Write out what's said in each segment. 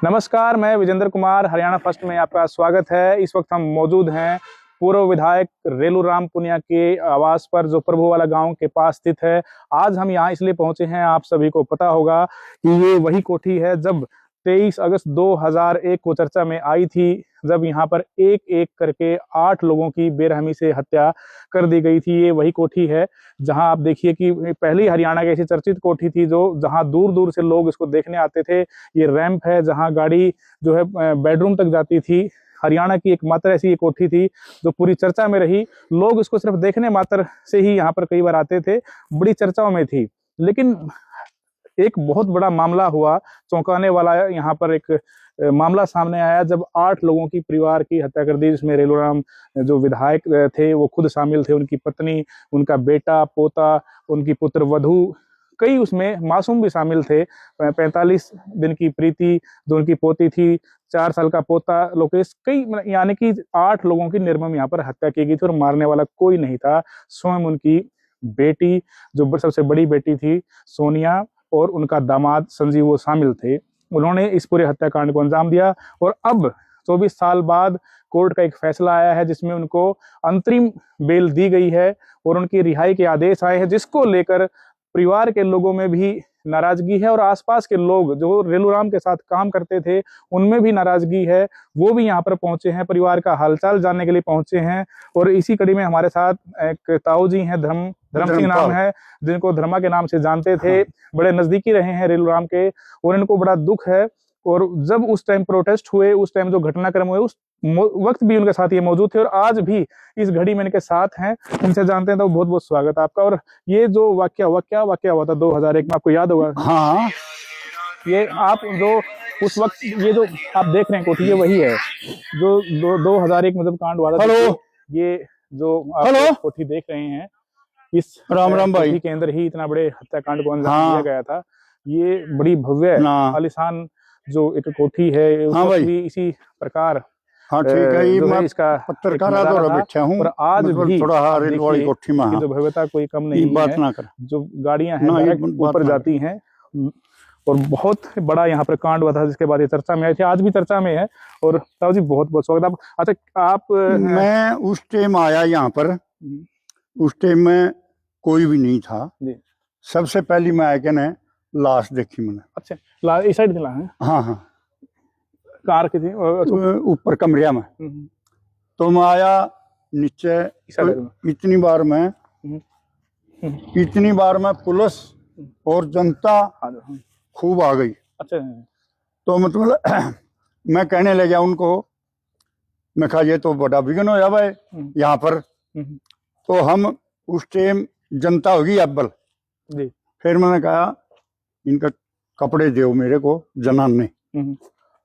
नमस्कार, मैं विजेंद्र कुमार हरियाणा फर्स्ट में आपका स्वागत है। इस वक्त हम मौजूद हैं पूर्व विधायक रेलूराम पुनिया के आवास पर, जो प्रभु वाला गांव के पास स्थित है। आज हम यहाँ इसलिए पहुंचे हैं, आप सभी को पता होगा कि ये वही कोठी है जब 23 अगस्त 2001 को चर्चा में आई थी, जब यहाँ पर एक एक करके 8 लोगों की बेरहमी से हत्या कर दी गई थी। ये वही कोठी है जहां आप देखिए कि पहली हरियाणा की ऐसी चर्चित कोठी थी जो जहां दूर दूर से लोग इसको देखने आते थे। ये रैंप है जहां गाड़ी जो है बेडरूम तक जाती थी। हरियाणा की एकमात्र ऐसी ये कोठी थी जो पूरी चर्चा में रही। लोग इसको सिर्फ देखने मात्र से ही यहाँ पर कई बार आते थे, बड़ी चर्चाओं में थी। लेकिन एक बहुत बड़ा मामला हुआ, चौंकाने वाला। यहाँ पर एक मामला सामने आया जब 8 लोगों की परिवार की हत्या कर दी, जिसमें रेलूराम जो विधायक थे वो खुद शामिल थे, उनकी पत्नी, उनका बेटा, पोता, उनकी पुत्र वधू, कई उसमें मासूम भी शामिल थे। 45 दिन की प्रीति जो उनकी पोती थी, 4 साल का पोता लोकेश, कई यानी कि 8 लोगों की निर्मम यहाँ पर हत्या की गई थी। और मारने वाला कोई नहीं था, स्वयं उनकी बेटी, जो सबसे बड़ी बेटी थी सोनिया, और उनका दामाद संजीव, वो शामिल थे। उन्होंने इस पूरे हत्याकांड को अंजाम दिया। और अब 24 साल बाद कोर्ट का एक फैसला आया है जिसमें उनको अंतरिम बेल दी गई है और उनकी रिहाई के आदेश आए हैं, जिसको लेकर परिवार के लोगों में भी नाराजगी है और आसपास के लोग जो रेलूराम के साथ काम करते थे उनमें भी नाराजगी है। वो भी यहाँ पर पहुंचे हैं, परिवार का हालचाल जानने के लिए पहुंचे हैं। और इसी कड़ी में हमारे साथ एक ताऊ जी हैं, धर्म सिंह नाम है, जिनको धर्मा के नाम से जानते थे। बड़े नजदीकी रहे हैं रेलूराम के, और इनको बड़ा दुख है। और जब उस टाइम प्रोटेस्ट हुए, उस टाइम जो घटनाक्रम हुए, उस वक्त भी उनके साथ ये मौजूद थे और आज भी इस घड़ी में इनके साथ हैं। इनसे जानते हैं। तो बहुत बहुत स्वागत आपका। और ये जो वाकया हुआ था 2001 में, आपको याद होगा? हाँ, ये आप जो उस वक्त, ये जो आप देख रहे हैं कोठी, ये वही है जो 2001 में जब कांड हुआ था। ये जो आप कोठी देख रहे हैं, इस राम भाई के अंदर ही इतना बड़े हत्याकांड को अंजाम दिया गया था। ये बड़ी भव्य आलीशान जो एक कोठी है, उस वक्त भी इसी प्रकार। हाँ ठीक है, मैं इसका पत्रकार बैठा हूँ। और आज भी थोड़ा रेल वाली कोठी में जो भव्यता कोई कम नहीं बात है। ना कर। जो गाड़ियां हैं डायरेक्ट ऊपर जाती हैं। और बहुत बड़ा यहाँ पर कांड हुआ था जिसके बाद ये चर्चा में आए थे, आज भी चर्चा में है। और ताऊ जी बहुत बहुत स्वागत आप। अच्छा, आप मैं उस टाइम आया यहाँ पर, उस टाइम में कोई भी नहीं था। सबसे पहली मैं आया ना लाश देखी मैंने। अच्छा, इस साइड दिला है? हाँ हाँ, कार की थी ऊपर कमरिया में। तो मैं आया नीचे, इतनी बार मैं पुलिस और जनता खूब आ गई। अच्छा, तो मतलब मैं कहने लगा उनको, मैं कहा ये तो बड़ा विघन हो जाए यहाँ पर। तो हम उस टाइम जनता होगी अब्बल। फिर मैंने कहा इनका कपड़े दो मेरे को, जनान ने,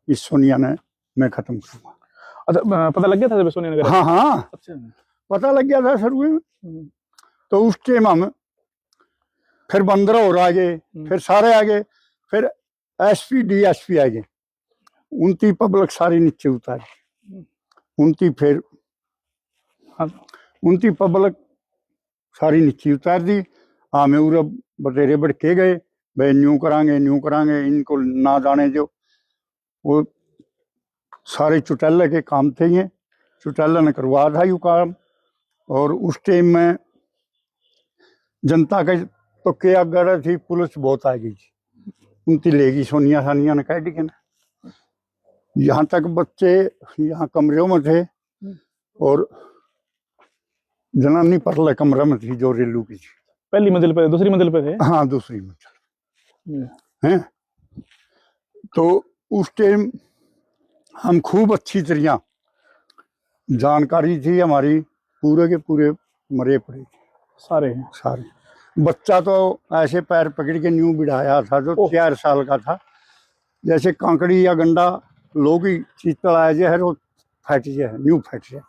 इस सोनिया ने, मैं खत्म करूंगा। अच्छा, पता लग गया था जब सोनिया ने? हाँ हाँ, अच्छा, पता लग गया था शुरू में। तो उस टाइम हम फिर बंदरा और आ गए, फिर सारे आ गए, फिर एसपी डीएसपी आ गए। उनकी पब्लिक सारी नीचे उतारी, उनकी पब्लिक सारी नीचे उतार दी। हमें उरा बतेरे बढ़के गए, भाई न्यू करांगे इनको ना जाने जो। वो सारे चुटैले के काम थे, ये चुटैले ने करवा था यू काम। और उस टाइम में जनता का तो क्या गड़ थी, पुलिस बहुत आ गई थी, उनकी लेगी सोनिया सानिया ने कह दी ना। यहाँ तक बच्चे यहाँ कमरों में थे और जनानी परले कमरे में थी जो रेलू की थी। पहली मंजिल पे, दूसरी मंजिल पे थे? हाँ, दूसरी मंजिल है। तो उस टाइम हम खूब अच्छी तरह जानकारी थी हमारी, पूरे के पूरे मरे पड़े सारे। बच्चा तो ऐसे पैर पकड़ के न्यू बिठाया था जो 4 साल का था, जैसे कांकड़ी या गंडा लोग ही चीतल आया जो है वो फट जाए, न्यू फट जाए,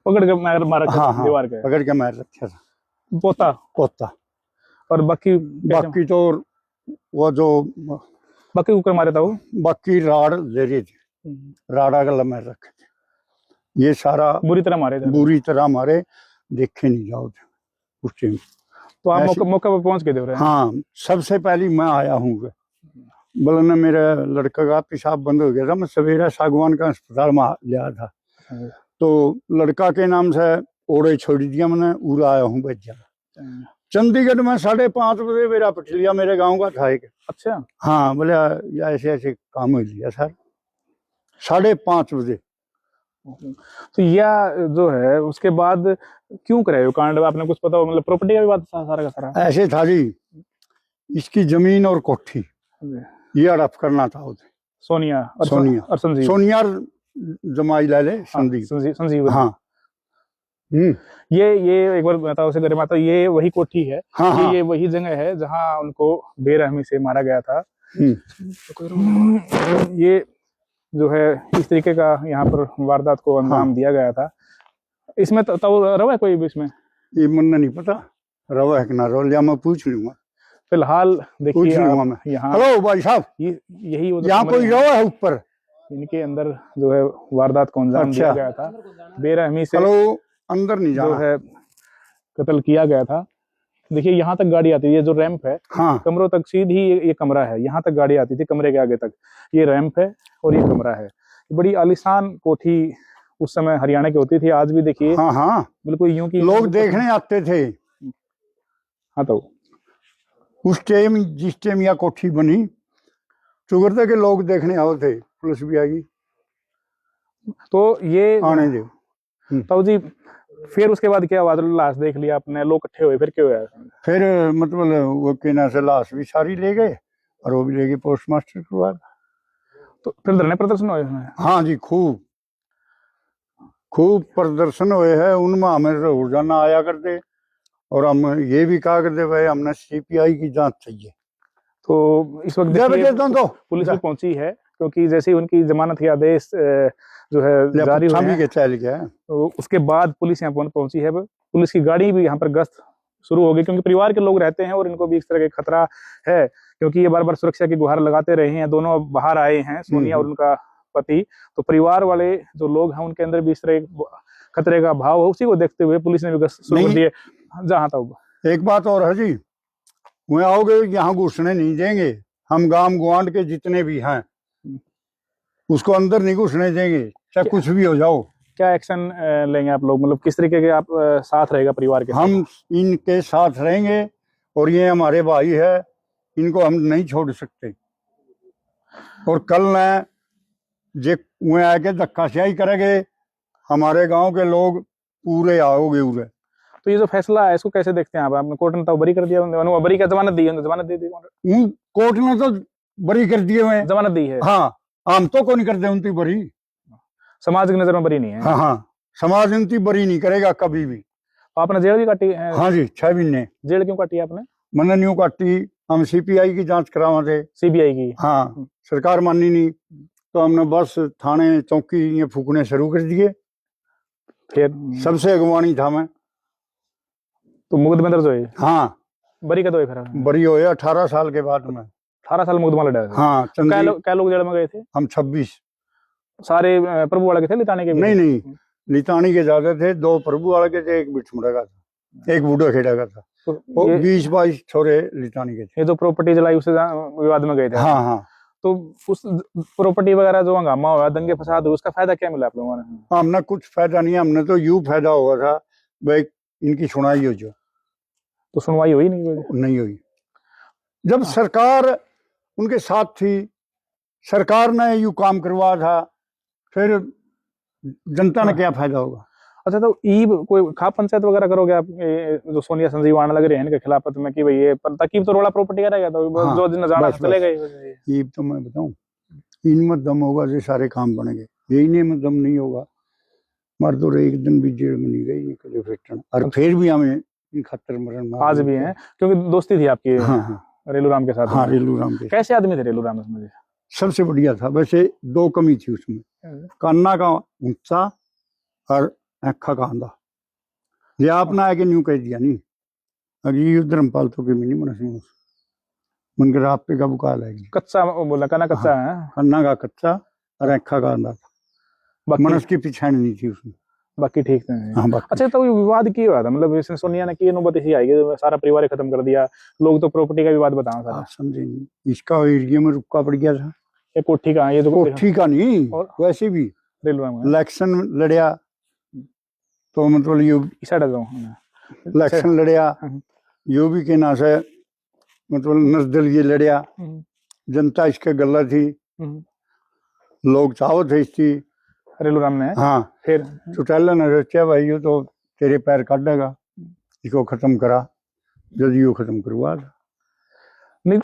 पकड़ के मार रखा। हाँ, दीवार के पकड़ के मार रखा था पोता। और बाकी तो वो जो बाकी ऊपर मारे था, वो बाकी राड़ ले रही थी, राड़ा गला मार रखे थे। ये सारा बुरी तरह मारे, देखे नहीं जाओ उस टाइम। तो आप मौका पर पहुंच के दे रहे हैं? हाँ, सबसे पहले मैं आया हूँ बोला ना मेरा लड़का का पेशाब बंद हो गया था, मैं सवेरा सागवान का अस्पताल में लिया था, तो लड़का के नाम से ओड़े छोड़ दिया मैंने, उड़ा आया हूँ बच्चा। चंडीगढ़ में 5:30 बजे मेरा पटलिया मेरे गांव का था एक। अच्छा। हाँ, बोले ऐसे ऐसे काम हो लिया सर, 5:30 बजे। तो यह जो है उसके बाद क्यों करे वो कांड, आपने कुछ पता हो? मतलब प्रॉपर्टी का विवाद था सारा का सारा? ऐसे था जी, इसकी जमीन और कोठी ये हड़प करना था उसे। सोनिया और संजीव। सोनिया जमाई लाले संजीव। संजीव। हाँ। ये एक बार बताओ से गरिमा, तो ये वही कोठी है? हाँ, हाँ। ये वही जगह है जहां उनको बेरहमी से मारा गया था। ये जो है इस तरीके का यहाँ पर वारदात को अंजाम दिया गया था। इसमें तो रवा है कोई भी इसमें? ये मुन्ना नहीं पता रवा है कि ना रवा, लिया मैं पूछ लूंगा। फिलहाल देखिए यहाँ, हेलो भाई साहब, यही यहाँ कोई रवा है ऊपर? इनके अंदर जो है वारदात को अंजाम दिया गया था, बेरहमी से अंदर नहीं जाना जो है कत्ल किया गया था। देखिए यहाँ तक गाड़ी आती है, ये जो रैंप है, हाँ, कमरों तक सीधी ये कमरा है, यहाँ तक गाड़ी आती थी, कमरे के आगे तक ये रैंप है और ये कमरा है। बड़ी आलीशान कोठी उस समय हरियाणा की होती थी, आज भी देखिए। हाँ, हाँ, बिल्कुल यूं की लोग देखने आते थे। हाँ, तो उस टाइम जिस टाइम यह कोठी बनी, चुगरते के लोग देखने आओ थे, पुलिस भी आई। तो ये आने दो। तो जी फिर उसके बाद क्या हुआ? लाश देख लिया आपने, लोग इकट्ठे हुए, फिर क्या हुआ? फिर मतलब वो कहना से लाश भी सारी ले गए और वो भी ले गए पोस्टमास्टर के बाद। तो फिर धरने प्रदर्शन हुए? हाँ जी, खूब प्रदर्शन हुए हैं। उनमें हमें रोजाना आया करते और हम ये भी कहा करते भाई हमने सीपीआई की जांच चाहिए। तो इस वक्त पुलिस भी पहुंची है, क्योंकि जैसे ही उनकी जमानत का आदेश जो है जारी हुआ है, चल गया, तो उसके बाद पुलिस यहाँ पहुंची है। पुलिस की गाड़ी भी यहाँ पर गश्त शुरू हो गई, क्योंकि परिवार के लोग रहते हैं और इनको भी इस तरह का खतरा है, क्योंकि ये बार बार सुरक्षा की गुहार लगाते रहे हैं। दोनों बाहर आए हैं, सोनिया और उनका पति, तो परिवार वाले जो लोग हैं उनके अंदर भी इस तरह खतरे का भाव है। उसी को देखते हुए पुलिस ने भी गश्त शुरू कर दी है। जहाँ तक एक बात और है जी, वह आओगे यहाँ घुसने नहीं देंगे हम। गांव गुआंढ के जितने भी हैं उसको अंदर नहीं घुसने देंगे, चाहे कुछ भी हो जाओ। क्या एक्शन लेंगे आप लोग? मतलब किस तरीके के आप साथ रहेगा परिवार के? हम इनके साथ रहेंगे और ये हमारे भाई है, इनको हम नहीं छोड़ सकते। और कल न जे आके धक्काशाही करेंगे, हमारे गांव के लोग पूरे आओगे उरे। तो ये जो फैसला है इसको कैसे देखते हैं आप? आपने कोर्ट ने तो बरी कर दिया, बरी का जमानत दी, जमानत दे दी कोर्ट ने तो बरी कर दिए हुए, जमानत दी है। हाँ, हम तो को नहीं करते उनकी बरी, समाज की नजर में बरी नहीं है। हाँ, हाँ, समाज उनकी बरी नहीं करेगा कभी भी। आपने जेल भी काटी है? हाँ जी, 6 महीने। जेल क्यों काटी आपने? मैंने न्यू काटी, हम सीपीआई की जांच करावा थे। सीबीआई की? हाँ, सरकार मानी नहीं तो हमने बस थाने चौकी ये फूकने शुरू कर दिए। फिर सबसे अगवानी था मैं, तो मुकदमे दर्ज हुए? हाँ, बरी का तो फिर बरी हुए 18 साल के बाद में। 18 साल मुकदमा लड़ा? हाँ। क्या लोग जेल में गए थे? हम 26। सारे प्रभु वाले के थे, लितानी के? नहीं, लितानी के ज्यादा थे। 2 प्रभु वाले के थे, एक बिठमुड़ा का था, एक बूढ़ा खेड़ा का था। तो 20-22 छोरे लितानी के थे। ये जो प्रॉपर्टी जलाई उससे विवाद में गए थे? हाँ, हाँ। तो उस प्रॉपर्टी वगैरह जो हंगामा हुआ, दंगे फसाद हुए, उसका फायदा क्या मिला आप लोगों ने? हमने कुछ फायदा नहीं, हमने तो यूं फायदा हुआ था भाई इनकी सुनाई हो जो। तो सुनवाई हुई नहीं हुई। जब सरकार उनके साथ थी, सरकार ने यूं काम करवा था, फिर जनता ने क्या फायदा होगा? अच्छा, तो कोई खाप पंचायत वगैरह करोगे आप जो सोनिया संजीव आने लग रहे हैं इनके खिलाफत में कि भाई ये तकीब तो रोड़ा प्रॉपर्टी का रहेगा, तो हाँ, जो दिन जाना चले गए। ये तो मैं बताऊं, इनमें दम होगा जो सारे काम बनेंगे, यही में दम नहीं होगा मर तो एक दिन भी जेल में नहीं गई फेटन, और फिर भी हमें इन खतर मरण आज भी हैं, क्योंकि दोस्ती थी आपकी। हाँ, रेलू राम के साथ? हाँ, रेलू राम के। कैसे आदमी थे रेलू राम? उसमें सबसे बढ़िया था। वैसे 2 कमी थी उसमें, कान्ना का ऊंचा और आँखा का आंधा। ये आपने आके न्यू कह दिया नहीं, अगर ये धर्मपाल तो के नहीं मन कर आप पे का बुका लाएगी। कच्चा बोला, काना कच्चा है, कान्ना का कच्चा और आँखा का आंधा था, मन उसकी पिछाड़ी नहीं थी उसमें। बाकी ठीक थे। हाँ बाकी अच्छा, तो ये विवाद की हुआ था, मतलब इसने सोनिया ने की नौबत ऐसी आई कि सारा परिवार ही खत्म कर दिया, लोग तो प्रॉपर्टी का विवाद बताओ सारा। आप समझे नहीं, इसका एरिया में रुका पड़ गया था, ये कोठी कहाँ है? ये तो कोठी का नहीं, और वैसे भी रेलवे में इलेक्शन लड़िया, तो मतलब ये इस साइड आ जाओ। इलेक्शन लड़िया, हाँ। यो भी के ना से मतलब नजदल ये लड़िया, जनता इसके गला थी, लोग चाहत है इसकी, रेलू राम ने। हाँ फिर चौटाला ने सोचा भाई ये तो तेरे पैर काटेगा, इसको खत्म करा, जल्दी यो खत्म करवा था। नहीं,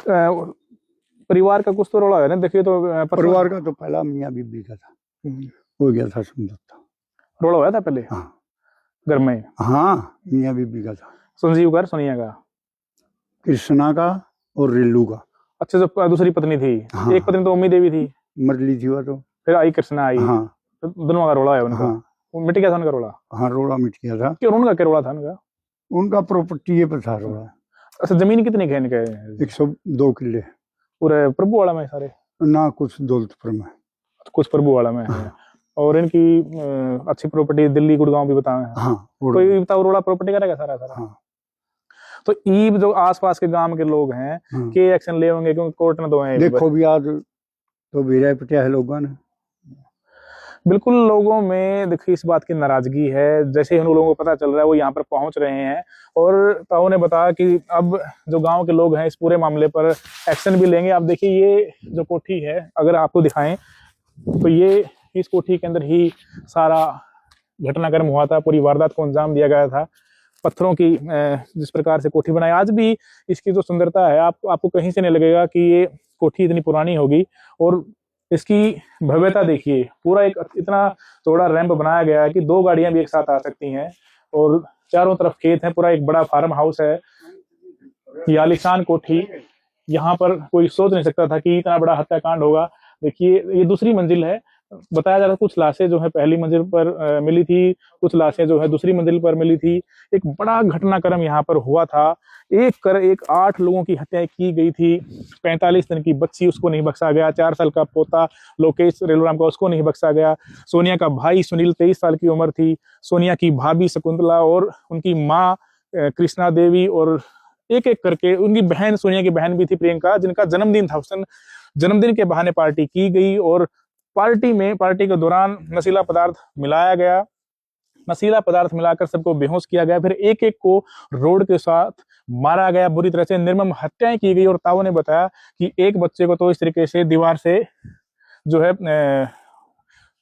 परिवार का कुछ तो रोड़ा है ना, देखिए तो परिवार का तो पहला मियाँ बीबी का था, हो गया था समझौता, रोड़ा हुआ था पहले। हाँ घर में। हाँ मियाँ बीबी का था, संजीव का, सोनिया का, कृष्णा का और रेलू का। अच्छा, जो दूसरी पत्नी थी, हाँ। एक पत्नी तो उम्मी देवी थी, मरली थी वह तो, फिर आई कृष्णा आई। हाँ तो दोनों का रोड़ा है उनका। हाँ मिट गया था उनका रोड़ा। हाँ रोड़ा मिट गया था, क्यों, उनका क्या रोड़ा था उनका? उनका प्रॉपर्टी ये पर था रोड़ा। अच्छा, जमीन कितनी है इनके? 102 किले, पूरे प्रभु वाला में सारे? ना कुछ दौलतपुर में, कुछ प्रभु वाला में है। हाँ। और इनकी अच्छी प्रॉपर्टी दिल्ली गुड़गांव भी बताए हैं। हाँ कोई बताओ, रोड़ा प्रॉपर्टी का रहेगा सारा सारा। हाँ तो ईब जो आसपास के गांव के लोग हैं हाँ। के एक्शन ले होंगे, क्योंकि कोर्ट ने दो हैं। देखो भी आज तो बेरा पिटिया है लोगों ने, बिल्कुल लोगों में देखिए इस बात की नाराजगी है। जैसे ही उन लोगों को पता चल रहा है वो यहाँ पर पहुंच रहे हैं, और ताऊ ने बताया कि अब जो गांव के लोग हैं इस पूरे मामले पर एक्शन भी लेंगे। आप देखिए ये जो कोठी है, अगर आपको दिखाएं तो ये इस कोठी के अंदर ही सारा घटनाक्रम हुआ था, पूरी वारदात को अंजाम दिया गया था। पत्थरों की जिस प्रकार से कोठी बनाई, आज भी इसकी जो सुंदरता है आपको कहीं से नहीं लगेगा कि ये कोठी इतनी पुरानी होगी। और इसकी भव्यता देखिए, पूरा एक इतना चौड़ा रैंप बनाया गया है कि 2 गाड़ियां भी एक साथ आ सकती हैं, और चारों तरफ खेत है, पूरा एक बड़ा फार्म हाउस है। ये आलीशान कोठी, यहाँ पर कोई सोच नहीं सकता था कि इतना बड़ा हत्याकांड होगा। देखिए ये दूसरी मंजिल है, बताया जा रहा है कुछ लाशें जो है पहली मंजिल पर मिली थी, कुछ लाशें जो है दूसरी मंजिल पर मिली थी। एक बड़ा घटनाक्रम यहाँ पर हुआ था। एक 8 लोगों की हत्या की गई थी। 45 दिन की बच्ची, उसको नहीं बख्शा गया। 4 साल का पोता लोकेश रेलूराम का, उसको नहीं बख्शा गया। सोनिया का भाई सुनील 23 साल की उम्र थी। सोनिया की भाभी शकुंतला और उनकी माँ कृष्णा देवी, और एक एक करके उनकी बहन, सोनिया की बहन भी थी प्रियंका, जिनका जन्मदिन था। उस दिन जन्मदिन के बहाने पार्टी की गई, और पार्टी के दौरान नशीला पदार्थ मिलाया गया। नशीला पदार्थ मिलाकर सबको बेहोश किया गया, फिर एक एक को रोड के साथ मारा गया, बुरी तरह से निर्मम हत्याएं की गई। और ताऊ ने बताया कि एक बच्चे को तो इस तरीके से दीवार से जो है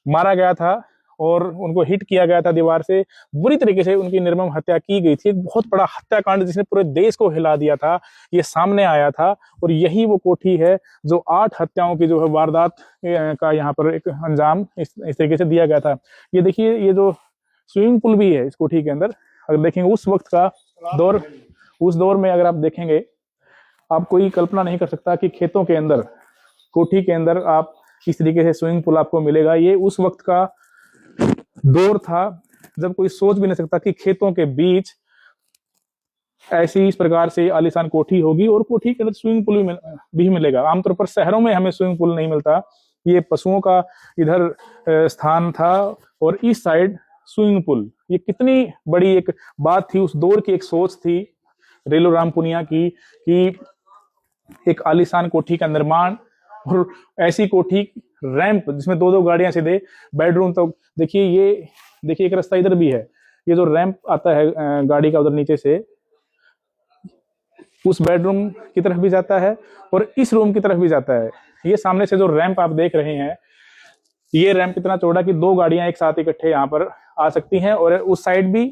मारा गया था, और उनको हिट किया गया था दीवार से, बुरी तरीके से उनकी निर्मम हत्या की गई थी। एक बहुत बड़ा हत्याकांड जिसने पूरे देश को हिला दिया था, ये सामने आया था। और यही वो कोठी है जो 8 हत्याओं की जो है वारदात का यहाँ पर एक अंजाम इस तरीके से दिया गया था। ये देखिए, ये जो स्विमिंग पूल भी है इस कोठी के अंदर, अगर देखेंगे उस वक्त का दौर, उस दौर में अगर आप देखेंगे, आप कोई कल्पना नहीं कर सकता कि खेतों के अंदर, कोठी के अंदर आप इस तरीके से स्विमिंग पूल आपको मिलेगा। ये उस वक्त का दौर था जब कोई सोच भी नहीं सकता कि खेतों के बीच ऐसी इस प्रकार से आलीशान कोठी होगी, और कोठी के अंदर स्विमिंग पूल भी मिलेगा। आमतौर पर शहरों में हमें स्विमिंग पूल नहीं मिलता। ये पशुओं का इधर स्थान था, और इस साइड स्विमिंग पूल। ये कितनी बड़ी एक बात थी, उस दौर की एक सोच थी रेलूराम पुनिया की, कि एक आलीशान कोठी का निर्माण, और ऐसी कोठी, रैंप जिसमें 2-2 गाड़ियां सीधे बेडरूम तक। देखिए ये देखिए, एक रास्ता इधर भी है, ये जो रैंप आता है गाड़ी का उधर नीचे से, उस बेडरूम की तरफ भी जाता है और इस रूम की तरफ भी जाता है। ये सामने से जो रैंप आप देख रहे हैं, ये रैंप इतना चौड़ा कि 2 गाड़ियां एक साथ इकट्ठे यहाँ पर आ सकती हैं, और उस साइड भी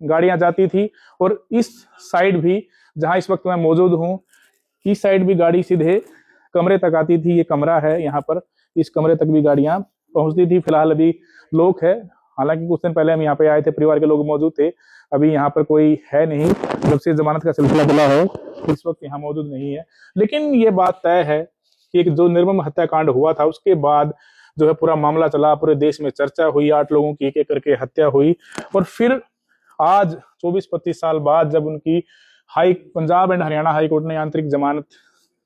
गाड़ियां जाती थी, और इस साइड भी जहां इस वक्त मैं मौजूद हूं, इस साइड भी गाड़ी सीधे कमरे तक आती थी। ये कमरा है यहाँ पर, इस कमरे तक भी गाड़ियां पहुंचती थी। फिलहाल अभी लोग है, हालांकि कुछ दिन पहले हम यहाँ पे आए थे, परिवार के लोग मौजूद थे। अभी यहाँ पर कोई है नहीं, जब से जमानत का सिलसिला चला है इस वक्त यहाँ मौजूद नहीं है। लेकिन ये बात तय है कि एक जो निर्मम हत्याकांड हुआ था, उसके बाद जो है पूरा मामला चला, पूरे देश में चर्चा हुई, 8 लोगों की एक एक करके हत्या हुई। और फिर आज 24-25 साल बाद जब उनकी Punjab and Haryana high court ने आंतरिक जमानत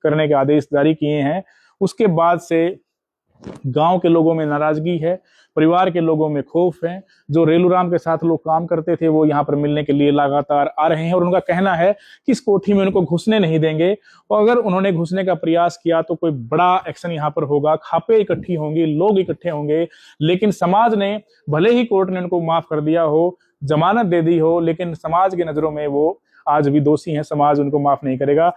करने के आदेश जारी किए हैं, उसके बाद से गांव के लोगों में नाराजगी है, परिवार के लोगों में खौफ है। जो रेलूराम के साथ लोग काम करते थे वो यहाँ पर मिलने के लिए लगातार आ रहे हैं और उनका कहना है कि इस कोठी में उनको घुसने नहीं देंगे और अगर उन्होंने घुसने का प्रयास किया तो कोई बड़ा एक्शन यहाँ पर होगा, खापे इकट्ठी होंगी, लोग इकट्ठे होंगे। लेकिन समाज ने, भले ही कोर्ट ने उनको माफ कर दिया हो, जमानत दे दी हो, लेकिन समाज की नजरों में वो आज भी दोषी हैं, समाज उनको माफ नहीं करेगा।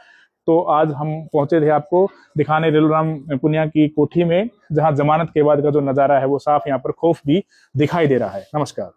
तो आज हम पहुंचे थे आपको दिखाने रेलूराम पुनिया की कोठी में, जहां जमानत के बाद का जो नजारा है वो साफ यहाँ पर खौफ भी दिखाई दे रहा है। नमस्कार।